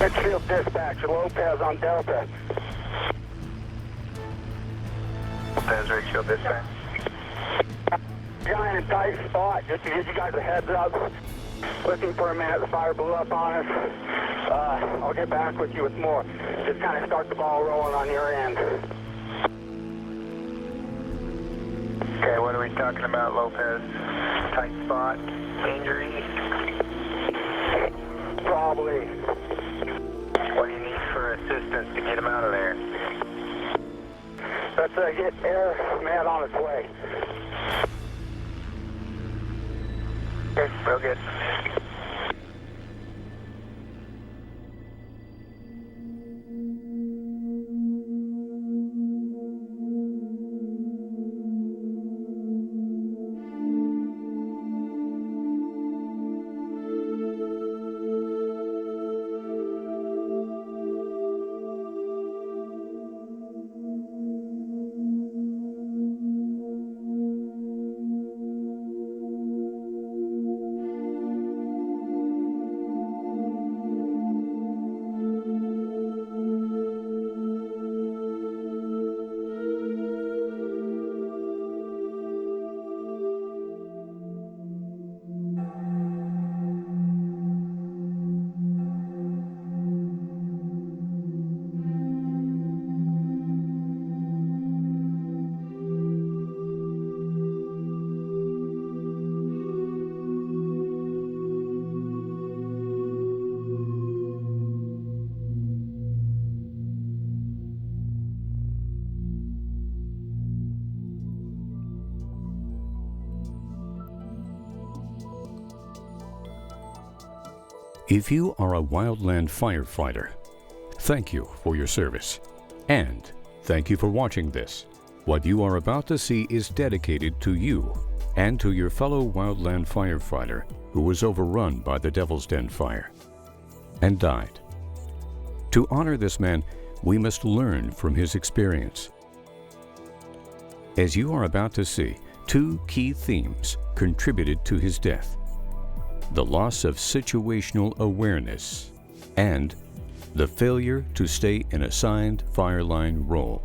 Midfield dispatch, Lopez on Delta. Lopez, Ridgefield dispatch. Giant and tight spot, just to give you guys a heads up. Looking for a minute, the fire blew up on us. I'll get back with you with more. Just kind of start the ball rolling on your end. Okay, what are we talking about, Lopez? Tight spot, injury? Probably. What do you need for assistance to get him out of there? Let's get air man on its way. Okay, real good. If you are a Wildland firefighter, thank you for your service. And thank you for watching this. What you are about to see is dedicated to you and to your fellow Wildland firefighter who was overrun by the Devil's Den fire and died. To honor this man, we must learn from his experience. As you are about to see, two key themes contributed to his death: the loss of situational awareness and the failure to stay in assigned fire line role.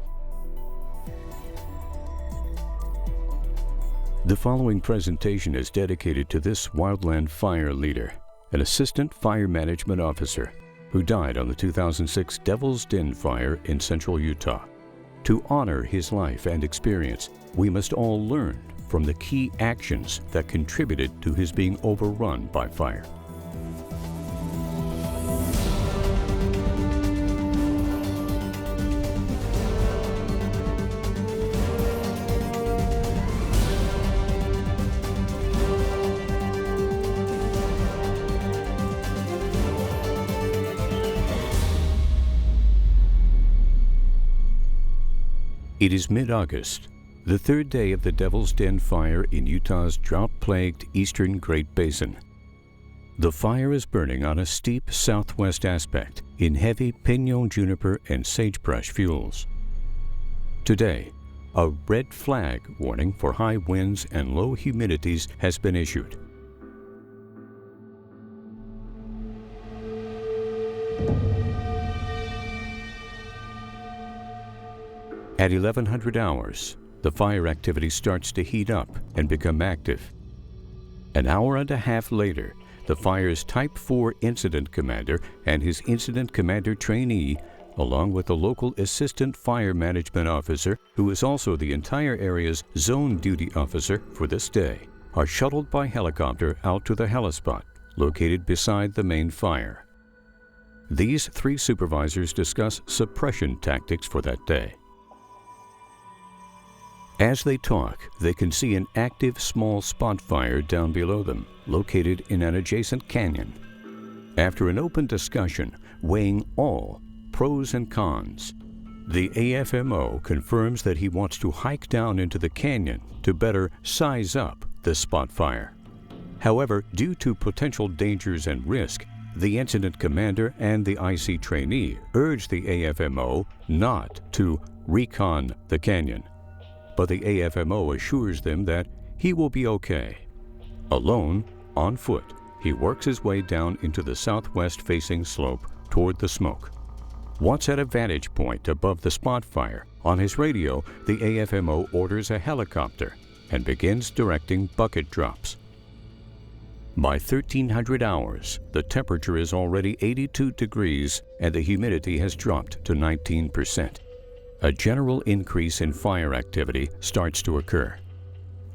The following presentation is dedicated to this Wildland fire leader, an assistant fire management officer who died on the 2006 Devil's Den fire in central Utah. To honor his life and experience, we must all learn from the key actions that contributed to his being overrun by fire. It is mid-August, the third day of the Devil's Den fire in Utah's drought-plagued eastern Great Basin. The fire is burning on a steep southwest aspect in heavy pinon, juniper, and sagebrush fuels. Today, a red flag warning for high winds and low humidities has been issued. At 1100 hours, the fire activity starts to heat up and become active. An hour and a half later, the fire's Type 4 incident commander and his incident commander trainee, along with the local assistant fire management officer, who is also the entire area's zone duty officer for this day, are shuttled by helicopter out to the helispot located beside the main fire. These three supervisors discuss suppression tactics for that day. As they talk, they can see an active small spot fire down below them, located in an adjacent canyon. After an open discussion weighing all pros and cons, the AFMO confirms that he wants to hike down into the canyon to better size up the spot fire. However, due to potential dangers and risk, the incident commander and the IC trainee urge the AFMO not to recon the canyon. But the AFMO assures them that he will be okay. Alone, on foot, he works his way down into the southwest-facing slope toward toward the smoke. Once at a vantage point above the spot fire, on his radio, the AFMO orders a helicopter and begins directing bucket drops. By 1300 hours, the temperature is already 82 degrees and the humidity has dropped to 19%. A general increase in fire activity starts to occur.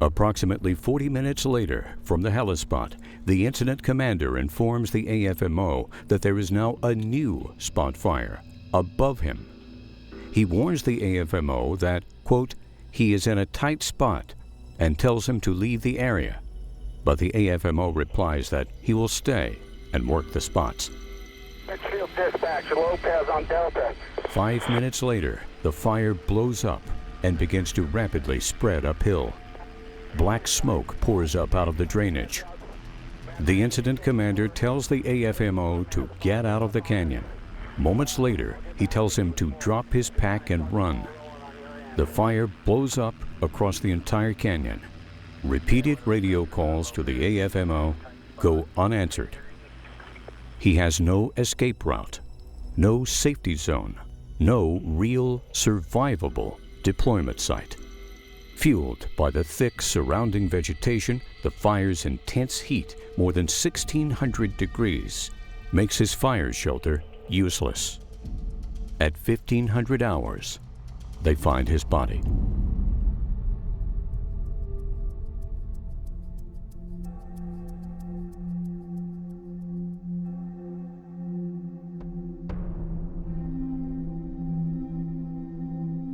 Approximately 40 minutes later, from the helispot, the incident commander informs the AFMO that there is now a new spot fire above him. He warns the AFMO that, quote, he is in a tight spot and tells him to leave the area. But the AFMO replies that he will stay and work the spots. Midfield dispatch, Lopez on Delta. 5 minutes later, the fire blows up and begins to rapidly spread uphill. Black smoke pours up out of the drainage. The incident commander tells the AFMO to get out of the canyon. Moments later, he tells him to drop his pack and run. The fire blows up across the entire canyon. Repeated radio calls to the AFMO go unanswered. He has no escape route, no safety zone, no real survivable deployment site. Fueled by the thick surrounding vegetation, the fire's intense heat, more than 1600 degrees, makes his fire shelter useless. At 1500 hours, they find his body.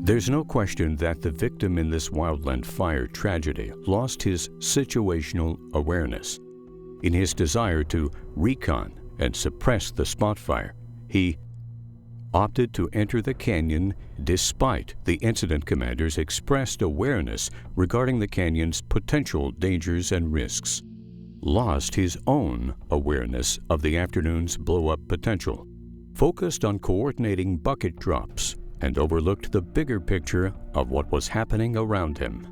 There's no question that the victim in this Wildland fire tragedy lost his situational awareness. In his desire to recon and suppress the spot fire, he opted to enter the canyon despite the incident commander's expressed awareness regarding the canyon's potential dangers and risks, lost his own awareness of the afternoon's blow-up potential, focused on coordinating bucket drops, and overlooked the bigger picture of what was happening around him.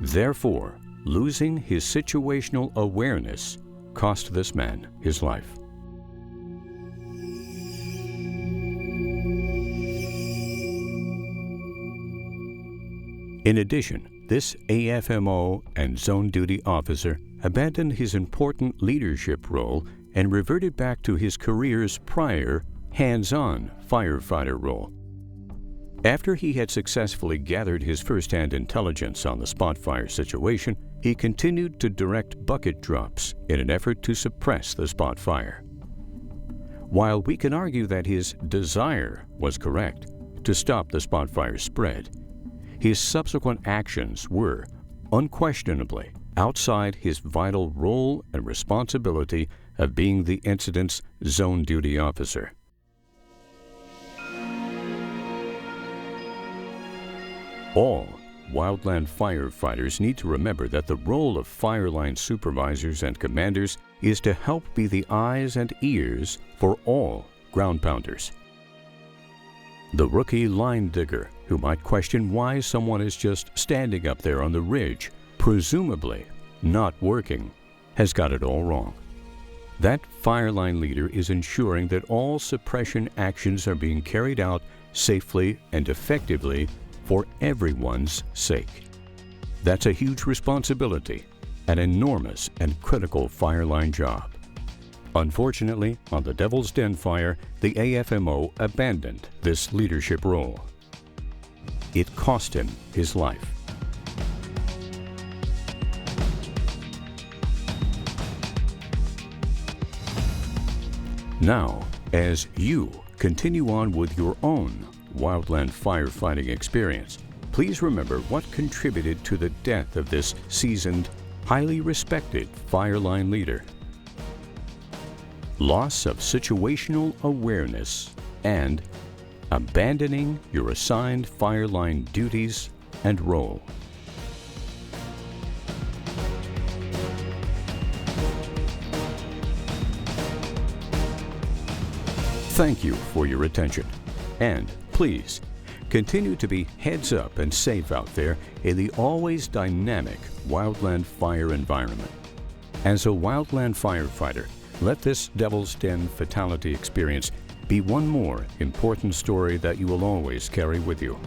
Therefore, losing his situational awareness cost this man his life. In addition, this AFMO and zone duty officer abandoned his important leadership role and reverted back to his career's prior hands-on firefighter role. After he had successfully gathered his first-hand intelligence on the spot fire situation, he continued to direct bucket drops in an effort to suppress the spot fire. While we can argue that his desire was correct to stop the spot fire spread, his subsequent actions were, unquestionably, outside his vital role and responsibility of being the incident's zone duty officer. All Wildland firefighters need to remember that the role of fireline supervisors and commanders is to help be the eyes and ears for all ground pounders. The rookie line digger who might question why someone is just standing up there on the ridge, presumably not working, has got it all wrong. That fireline leader is ensuring that all suppression actions are being carried out safely and effectively for everyone's sake. That's a huge responsibility, an enormous and critical fireline job. Unfortunately, on the Devil's Den fire, the AFMO abandoned this leadership role. It cost him his life. Now, as you continue on with your own Wildland firefighting experience, please remember what contributed to the death of this seasoned, highly respected fireline leader. Loss of situational awareness and abandoning your assigned fireline duties and role. Thank you for your attention, and please continue to be heads up and safe out there in the always dynamic Wildland fire environment. As a Wildland firefighter, let this Devil's Den fatality experience be one more important story that you will always carry with you.